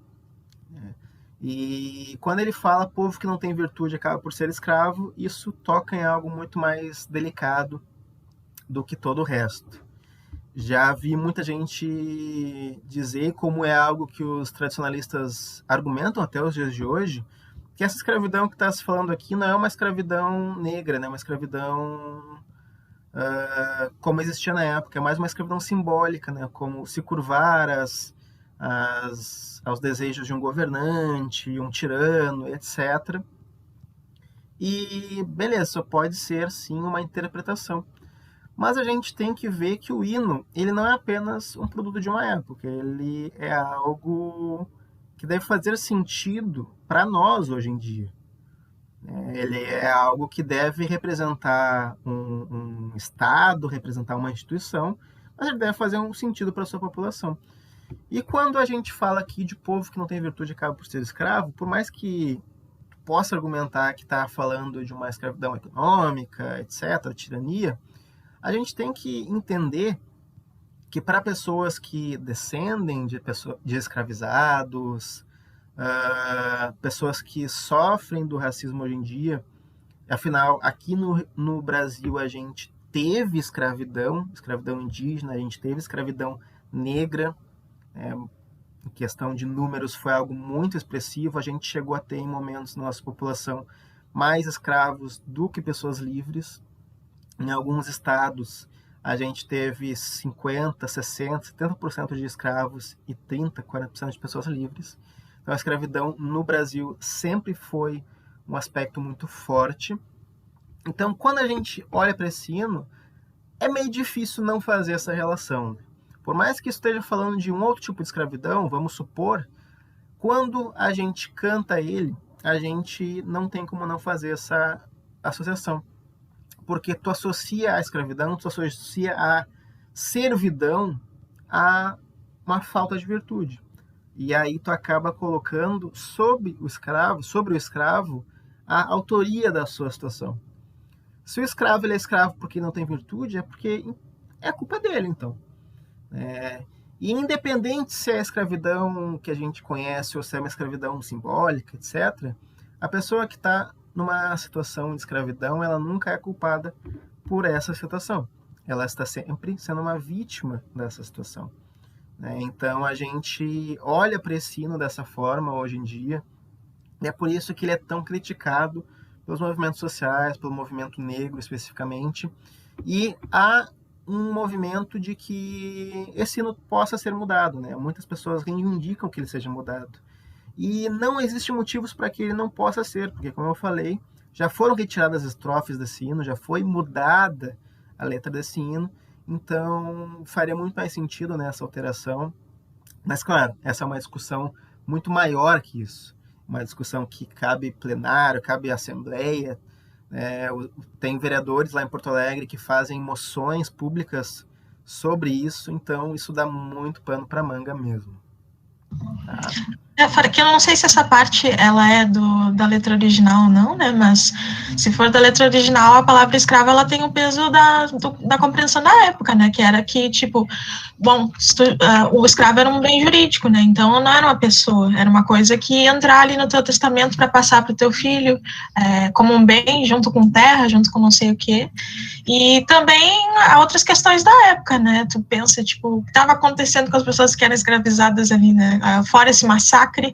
E quando ele fala povo que não tem virtude acaba por ser escravo, isso toca em algo muito mais delicado do que todo o resto. Já vi muita gente dizer, como é algo que os tradicionalistas argumentam até os dias de hoje, que essa escravidão que está se falando aqui não é uma escravidão negra, né? Uma escravidão como existia na época, é mais uma escravidão simbólica, né? Como se curvar aos desejos de um governante, um tirano, etc. E beleza, só pode ser sim uma interpretação. Mas a gente tem que ver que o hino, ele não é apenas um produto de uma época, ele é algo que deve fazer sentido para nós hoje em dia. Ele é algo que deve representar um Estado, representar uma instituição, mas ele deve fazer um sentido para a sua população. E quando a gente fala aqui de povo que não tem virtude e acaba por ser escravo, por mais que possa argumentar que está falando de uma escravidão econômica, etc., tirania, a gente tem que entender que para pessoas que descendem de escravizados, pessoas que sofrem do racismo hoje em dia, afinal, aqui no Brasil a gente teve escravidão indígena, a gente teve escravidão negra, em questão de números foi algo muito expressivo, a gente chegou a ter em momentos na nossa população mais escravos do que pessoas livres. Em alguns estados, a gente teve 50%, 60%, 70% de escravos e 30%, 40% de pessoas livres. Então, a escravidão no Brasil sempre foi um aspecto muito forte. Então, quando a gente olha para esse hino, é meio difícil não fazer essa relação. Por mais que esteja falando de um outro tipo de escravidão, vamos supor, quando a gente canta ele, a gente não tem como não fazer essa associação. Porque tu associa a escravidão, tu associa a servidão a uma falta de virtude. E aí tu acaba colocando sobre o escravo, a autoria da sua situação. Se o escravo ele é escravo porque não tem virtude, é porque é culpa dele, então. E independente se é a escravidão que a gente conhece ou se é uma escravidão simbólica, etc., a pessoa que está numa situação de escravidão, ela nunca é culpada por essa situação. Ela está sempre sendo uma vítima dessa situação. Então, a gente olha para esse hino dessa forma hoje em dia, e é por isso que ele é tão criticado pelos movimentos sociais, pelo movimento negro especificamente, e há um movimento de que esse hino possa ser mudado. Muitas pessoas reivindicam que ele seja mudado. E não existem motivos para que ele não possa ser, porque, como eu falei, já foram retiradas as estrofes desse hino, já foi mudada a letra desse hino, então faria muito mais sentido nessa alteração. Mas, claro, essa é uma discussão muito maior que isso, uma discussão que cabe plenário, cabe assembleia. Tem vereadores lá em Porto Alegre que fazem moções públicas sobre isso, então isso dá muito pano para manga mesmo. Fora que eu não sei se essa parte ela é da letra original ou não, né? Mas se for da letra original, a palavra escravo ela tem o peso da compreensão da época, né? Que era que, tipo, bom, o escravo era um bem jurídico, né? Então não era uma pessoa, era uma coisa que ia entrar ali no teu testamento para passar para o teu filho como um bem, junto com terra, junto com não sei o quê. E também há outras questões da época, né? Tu pensa, tipo, o que estava acontecendo com as pessoas que eram escravizadas ali, né? Fora esse massacre,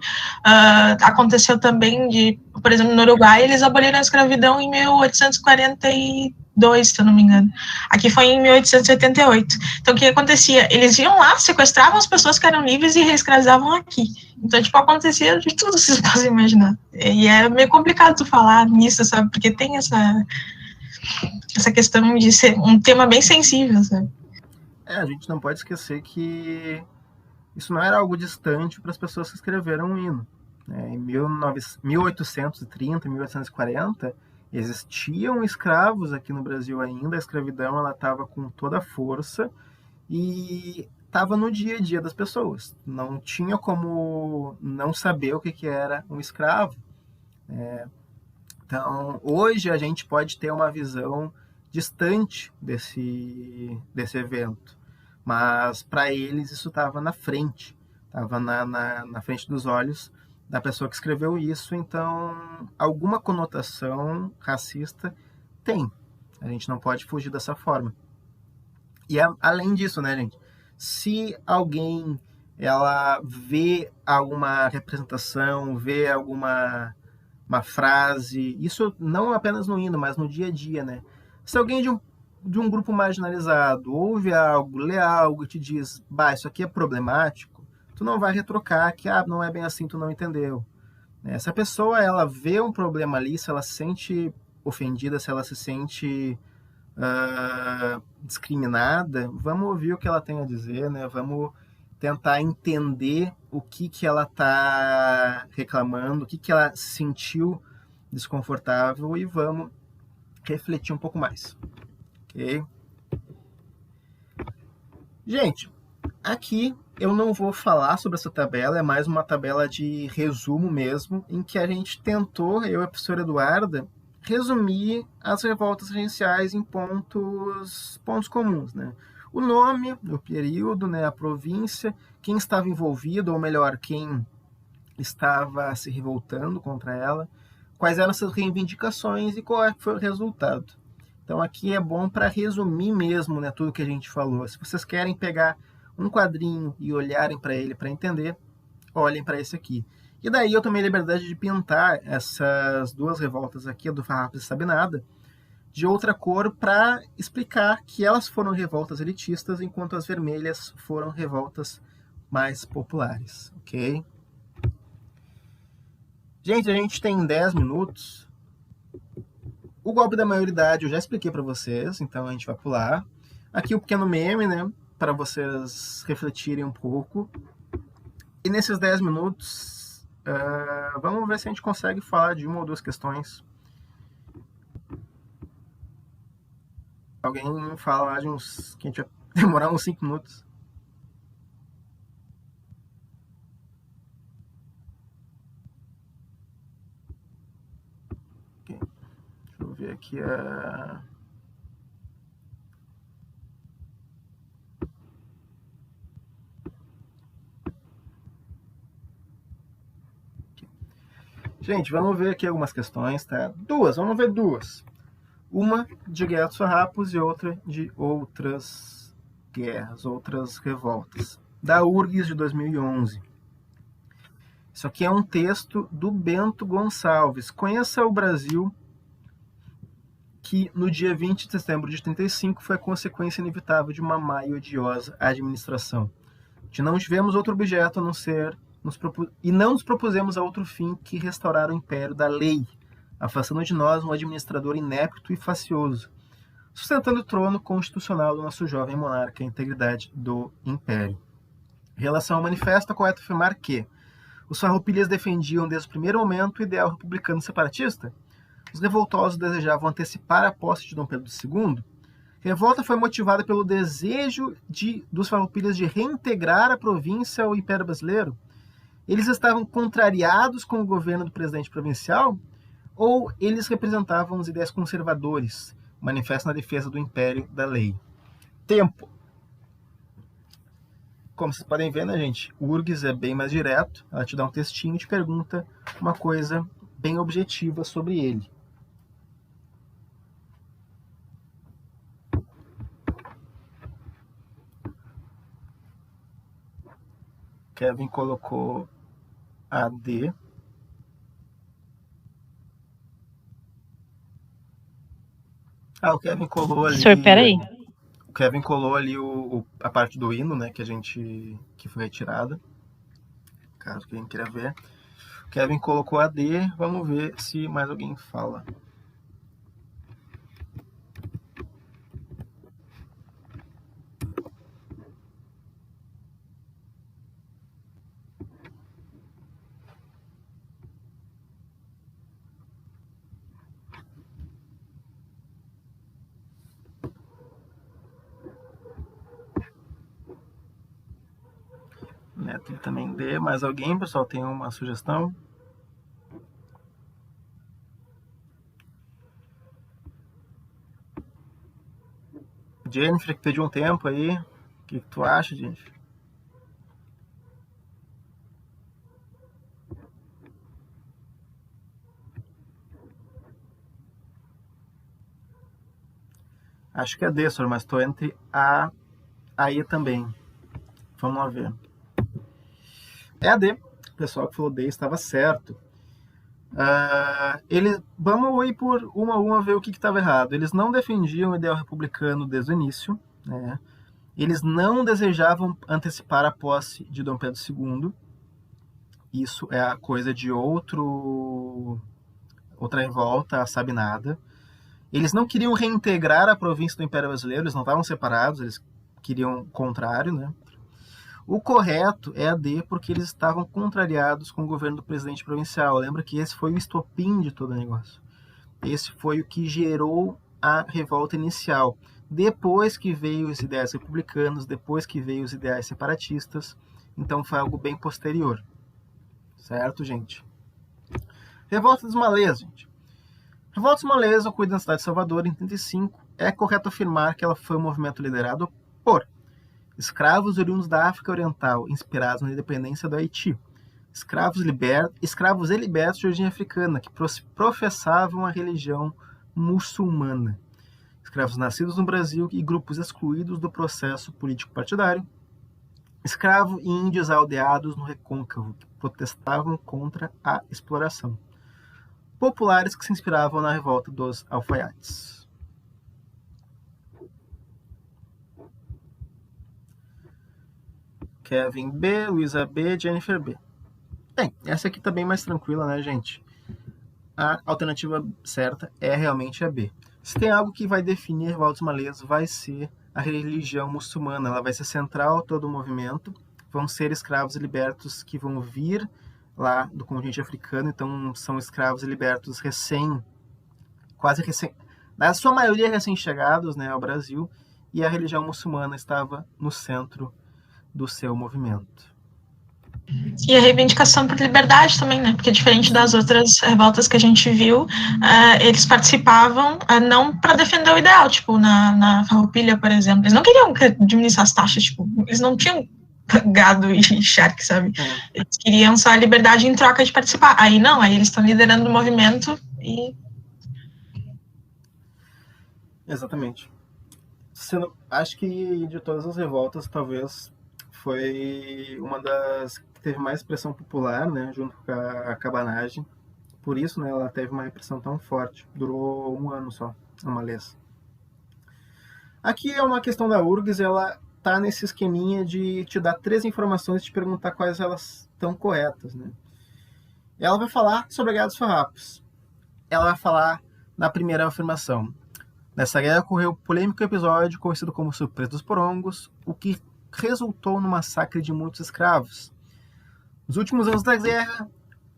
aconteceu também por exemplo, no Uruguai, eles aboliram a escravidão em 1842, se eu não me engano. Aqui foi em 1888. Então, o que acontecia? Eles iam lá, sequestravam as pessoas que eram livres e reescravizavam aqui. Então, tipo, acontecia de tudo, vocês podem imaginar. E é meio complicado tu falar nisso, sabe? Porque tem essa questão de ser um tema bem sensível, sabe? A gente não pode esquecer que isso não era algo distante para as pessoas que escreveram o hino. Em 1830, 1840, existiam escravos aqui no Brasil ainda, a escravidão ela estava com toda a força e estava no dia a dia das pessoas. Não tinha como não saber o que era um escravo. Então, hoje a gente pode ter uma visão distante desse evento, mas para eles isso estava na frente, estava na frente dos olhos da pessoa que escreveu isso, então alguma conotação racista tem. A gente não pode fugir dessa forma. E além disso, né, gente? Se alguém ela vê alguma representação, vê alguma uma frase, isso não apenas no hino, mas no dia a dia, né? Se alguém de um grupo marginalizado ouve algo, lê algo e te diz, bah, isso aqui é problemático, tu não vai retrocar que, não é bem assim, tu não entendeu. Se a pessoa, ela vê um problema ali, se ela se sente ofendida, se ela se sente discriminada, vamos ouvir o que ela tem a dizer, né? Vamos tentar entender o que ela está reclamando, o que ela se sentiu desconfortável e vamos refletir um pouco mais. Ok? Gente, aqui eu não vou falar sobre essa tabela, é mais uma tabela de resumo mesmo, em que a gente tentou, eu e a professora Eduarda, resumir as revoltas regenciais em pontos comuns, né? O nome, o período, né, a província, quem estava envolvido, ou melhor, quem estava se revoltando contra ela, quais eram suas reivindicações e qual foi o resultado. Então aqui é bom para resumir mesmo, né, tudo que a gente falou. Se vocês querem pegar um quadrinho e olharem para ele para entender, olhem para esse aqui. E daí eu tomei a liberdade de pintar essas duas revoltas aqui, a do Farrapos e Sabinada, de outra cor para explicar que elas foram revoltas elitistas, enquanto as vermelhas foram revoltas mais populares, ok? Gente, a gente tem 10 minutos. O golpe da maioridade eu já expliquei para vocês, então a gente vai pular. Aqui o pequeno meme, né, para vocês refletirem um pouco. E nesses 10 minutos, vamos ver se a gente consegue falar de uma ou duas questões. Alguém fala de uns... que a gente vai demorar uns 5 minutos. Okay. Deixa eu ver aqui a... Gente, vamos ver aqui algumas questões, tá? Vamos ver duas. Uma de Guerra dos Farrapos e outra de outras guerras, outras revoltas. Da URGS de 2011. Isso aqui é um texto do Bento Gonçalves. Conheça o Brasil, que no dia 20 de setembro de 35 foi a consequência inevitável de uma má e odiosa administração. Que não tivemos outro objeto a não ser... e não nos propusemos a outro fim que restaurar o império da lei, afastando de nós um administrador inepto e facioso, sustentando o trono constitucional do nosso jovem monarca e a integridade do império. Em relação ao manifesto, é correto afirmar que os farroupilhas defendiam desde o primeiro momento o ideal republicano separatista? Os revoltosos desejavam antecipar a posse de Dom Pedro II? A revolta foi motivada pelo desejo dos farroupilhas de reintegrar a província ao Império Brasileiro? Eles estavam contrariados com o governo do presidente provincial? Ou eles representavam as ideias conservadores, manifesto na defesa do império da lei? Tempo. Como vocês podem ver, né, gente? O URGS é bem mais direto. Ela te dá um textinho e te pergunta uma coisa bem objetiva sobre ele. Kevin colocou AD. O Kevin colou ali... Senhor, peraí. O Kevin colou ali a parte do hino, né, que foi retirada. Caso quem queira ver. O Kevin colocou AD, vamos ver se mais alguém fala. correto. E também D. Mais alguém, pessoal, tem uma sugestão? Jennifer, que pediu um tempo aí. O que tu acha, Jennifer? Acho que é D, senhor, mas estou entre A e também. Vamos lá ver. É a D. O pessoal que falou D estava certo. Vamos ir por uma a uma ver o que estava errado. Eles não defendiam o ideal republicano desde o início, né? Eles não desejavam antecipar a posse de Dom Pedro II. Isso é a coisa de outra revolta, a Sabinada. Eles não queriam reintegrar a província do Império Brasileiro, eles não estavam separados, eles queriam o contrário, né? O correto é a D, porque eles estavam contrariados com o governo do presidente provincial. Lembra que esse foi o estopim de todo o negócio. Esse foi o que gerou a revolta inicial. Depois que veio os ideais republicanos, depois que veio os ideais separatistas, então foi algo bem posterior. Certo, gente? Revolta dos Malês, gente. Revolta dos Malês ocorreu na cidade de Salvador em 1935. É correto afirmar que ela foi um movimento liderado por escravos oriundos da África Oriental, inspirados na independência do Haiti. Escravos e libertos de origem africana, que professavam a religião muçulmana. Escravos nascidos no Brasil e grupos excluídos do processo político partidário. Escravos e índios aldeados no Recôncavo, que protestavam contra a exploração. Populares que se inspiravam na revolta dos alfaiates. Kevin B, Luísa B, Jennifer B. Bem, essa aqui tá bem mais tranquila, né, gente? A alternativa certa é realmente a B. Se tem algo que vai definir a revolta dos malês, vai ser a religião muçulmana. Ela vai ser central a todo o movimento. Vão ser escravos e libertos que vão vir lá do continente africano. Então, são escravos e libertos na sua maioria recém-chegados, né, ao Brasil. E a religião muçulmana estava no centro do seu movimento. E a reivindicação por liberdade também, né? Porque diferente das outras revoltas que a gente viu, eles participavam não para defender o ideal, tipo, na Farroupilha, por exemplo. Eles não queriam diminuir as taxas, tipo, eles não tinham gado e charque, sabe? Eles queriam só a liberdade em troca de participar. Aí não, aí eles estão liderando o movimento e... Exatamente. Acho que de todas as revoltas, talvez foi uma das que teve mais pressão popular, né, junto com a cabanagem. Por isso, né, ela teve uma repressão tão forte. Durou 1 ano só, a Malês. Aqui é uma questão da URGS, ela tá nesse esqueminha de te dar 3 informações e te perguntar quais elas estão corretas, né. Ela vai falar sobre a Guerra dos Farrapos. Ela vai falar na primeira afirmação. Nessa guerra ocorreu o polêmico episódio conhecido como Surpresa dos Porongos, o que resultou no massacre de muitos escravos. Nos últimos anos da guerra,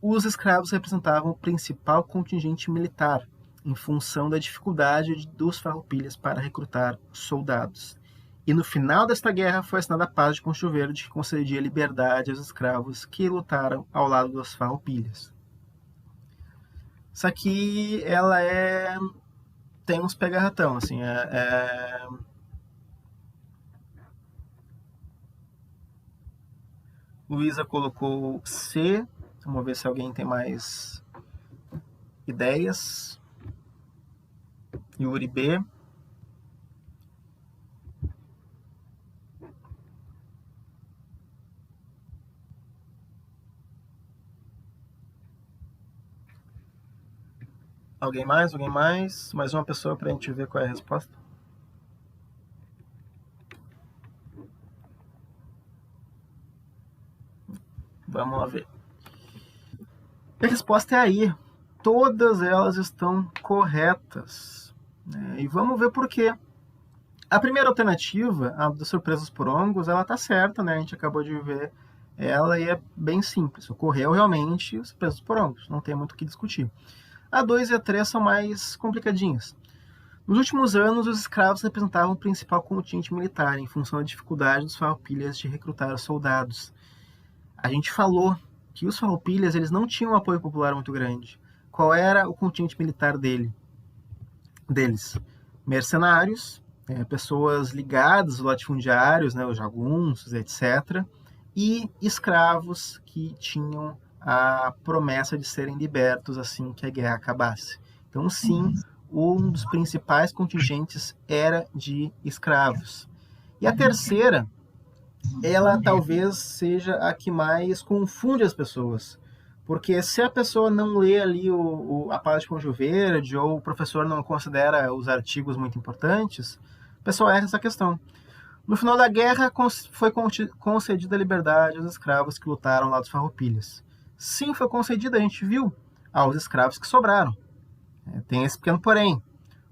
os escravos representavam o principal contingente militar, em função da dificuldade dos farroupilhas para recrutar soldados. E no final desta guerra foi assinada a Paz de Concho Verde, que concedia liberdade aos escravos que lutaram ao lado dos farroupilhas. Isso aqui, ela tem uns pega-ratão, assim, Luísa colocou C. Vamos ver se alguém tem mais ideias. Yuri B. Alguém mais? Alguém mais? Mais uma pessoa para a gente ver qual é a resposta. Vamos lá ver. A resposta é aí. Todas elas estão corretas. E vamos ver por quê. A primeira alternativa, a das surpresas por ongos, ela tá certa, né? A gente acabou de ver ela e é bem simples. Ocorreu realmente os surpresas por ongos. Não tem muito o que discutir. A 2 e a 3 são mais complicadinhas. Nos últimos anos, os escravos representavam o principal contingente militar, em função da dificuldade dos farroupilhas de recrutar os soldados. a gente falou que os farroupilhas eles não tinham um apoio popular muito grande. Qual era o contingente militar deles? Mercenários, pessoas ligadas aos latifundiários, né, os jagunços, etc., e escravos que tinham a promessa de serem libertos assim que a guerra acabasse. Então, sim, um dos principais contingentes era de escravos. E a terceira, ela talvez seja a que mais confunde as pessoas. Porque se a pessoa não lê ali a Paz de Conjo Verde, ou o professor não considera os artigos muito importantes, a pessoa erra essa questão. No final da guerra, foi concedida a liberdade aos escravos que lutaram lá dos farroupilhas. Sim, foi concedida, a gente viu, aos escravos que sobraram. Tem esse pequeno porém.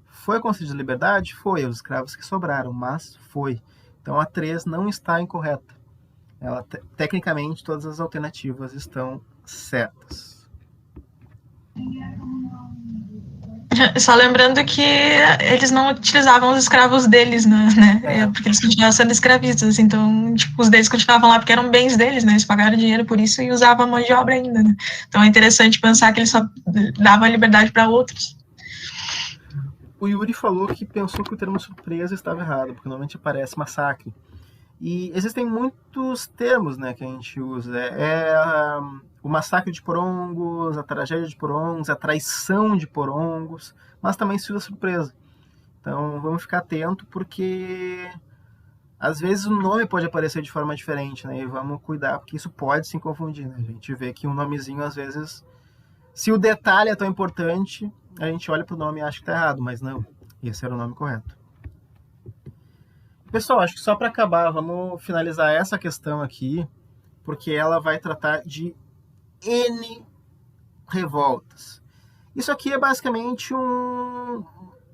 Foi concedida a liberdade? Foi, aos escravos que sobraram, mas foi. Então a 3 não está incorreta. Tecnicamente, todas as alternativas estão certas. Só lembrando que eles não utilizavam os escravos deles, né? Porque eles continuavam sendo escravistas. Então, tipo, os deles continuavam lá porque eram bens deles, né? Eles pagaram dinheiro por isso e usavam a mão de obra ainda, né? Então é interessante pensar que eles só davam a liberdade para outros. O Yuri falou que pensou que o termo surpresa estava errado, porque normalmente aparece massacre. E existem muitos termos, né, que a gente usa. O massacre de Porongos, a tragédia de Porongos, a traição de Porongos, mas também se usa surpresa. Então vamos ficar atento, porque às vezes o nome pode aparecer de forma diferente, né, e vamos cuidar, porque isso pode se confundir, né? A gente vê que um nomezinho, às vezes, se o detalhe é tão importante, a gente olha para o nome e acha que está errado, mas não, esse era o nome correto. Pessoal, acho que só para acabar, vamos finalizar essa questão aqui, porque ela vai tratar de N revoltas. Isso aqui é basicamente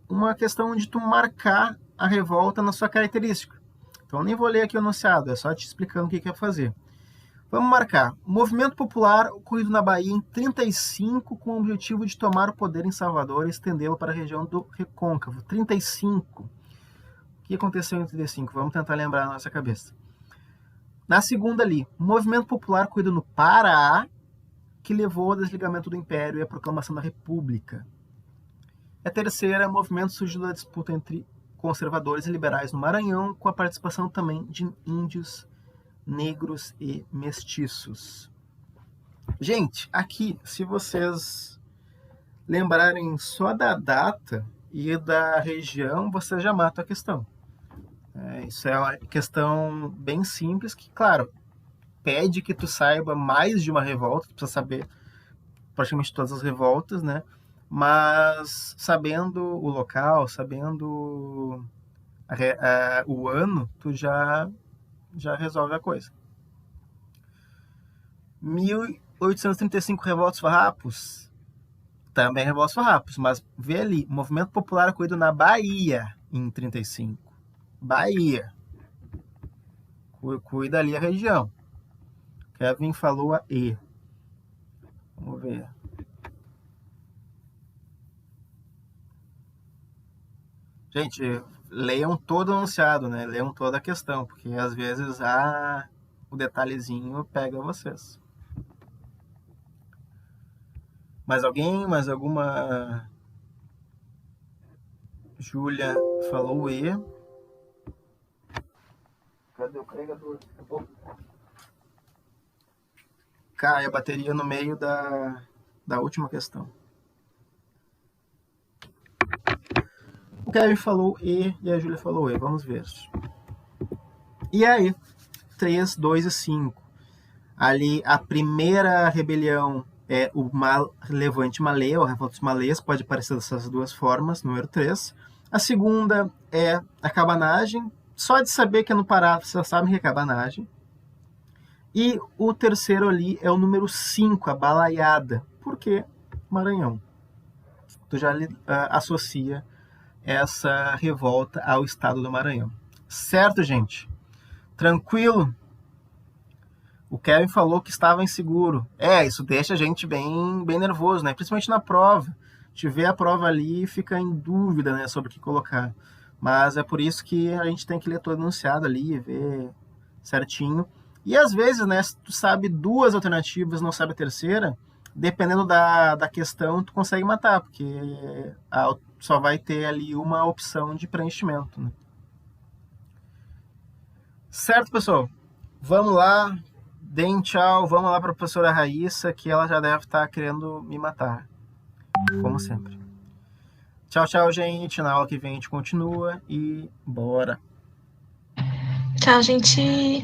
uma questão de tu marcar a revolta na sua característica. Então eu nem vou ler aqui o enunciado, é só te explicando o que quer fazer. Vamos marcar. Movimento popular ocorrido na Bahia em 35, com o objetivo de tomar o poder em Salvador e estendê-lo para a região do Recôncavo. 35. O que aconteceu em 35? Vamos tentar lembrar na nossa cabeça. Na segunda ali, movimento popular ocorrido no Pará, que levou ao desligamento do Império e à proclamação da República. A terceira, movimento surgiu da disputa entre conservadores e liberais no Maranhão, com a participação também de índios, negros e mestiços. Gente, aqui, se vocês lembrarem só da data e da região, você já mata a questão. Isso é uma questão bem simples, que, claro, pede que tu saiba mais de uma revolta, tu precisa saber praticamente todas as revoltas, né? Mas sabendo o local, sabendo o ano, tu já resolve a coisa. 1835, revoltas farrapos. Também revoltas farrapos, mas vê ali, movimento popular ocorrido na Bahia em 35. Bahia. Cuida ali a região. Kevin falou a E. Vamos ver. Gente, leiam todo o enunciado, né? Leiam toda a questão, porque às vezes o detalhezinho pega vocês. Mais alguém? Mais alguma? Júlia falou E. Cadê o carregador? Acabou. Cai a bateria no meio da última questão. O Kevin falou E e a Júlia falou E. Vamos ver. E aí? 3, 2 e 5. Ali, a primeira rebelião é o Levante Malê, ou Revolta dos Malês, pode aparecer dessas duas formas, número 3. A segunda é a cabanagem. Só de saber que é no Pará, você já sabe que é cabanagem. E o terceiro ali é o número 5, a balaiada. Por quê? Maranhão. Tu já associa essa revolta ao estado do Maranhão. Certo, gente? Tranquilo? O Kevin falou que estava inseguro. Isso deixa a gente bem nervoso, né? Principalmente na prova. A gente vê a prova ali e fica em dúvida, né, sobre o que colocar. Mas é por isso que a gente tem que ler todo o enunciado ali e ver certinho. E às vezes, né, se tu sabe 2 alternativas, não sabe a terceira, dependendo da questão, tu consegue matar, porque só vai ter ali uma opção de preenchimento, né? Certo, pessoal? Vamos lá, deem tchau, vamos lá para a professora Raíssa, que ela já deve estar querendo me matar, como sempre. Tchau, tchau, gente. Na aula que vem a gente continua e bora. Tchau, gente.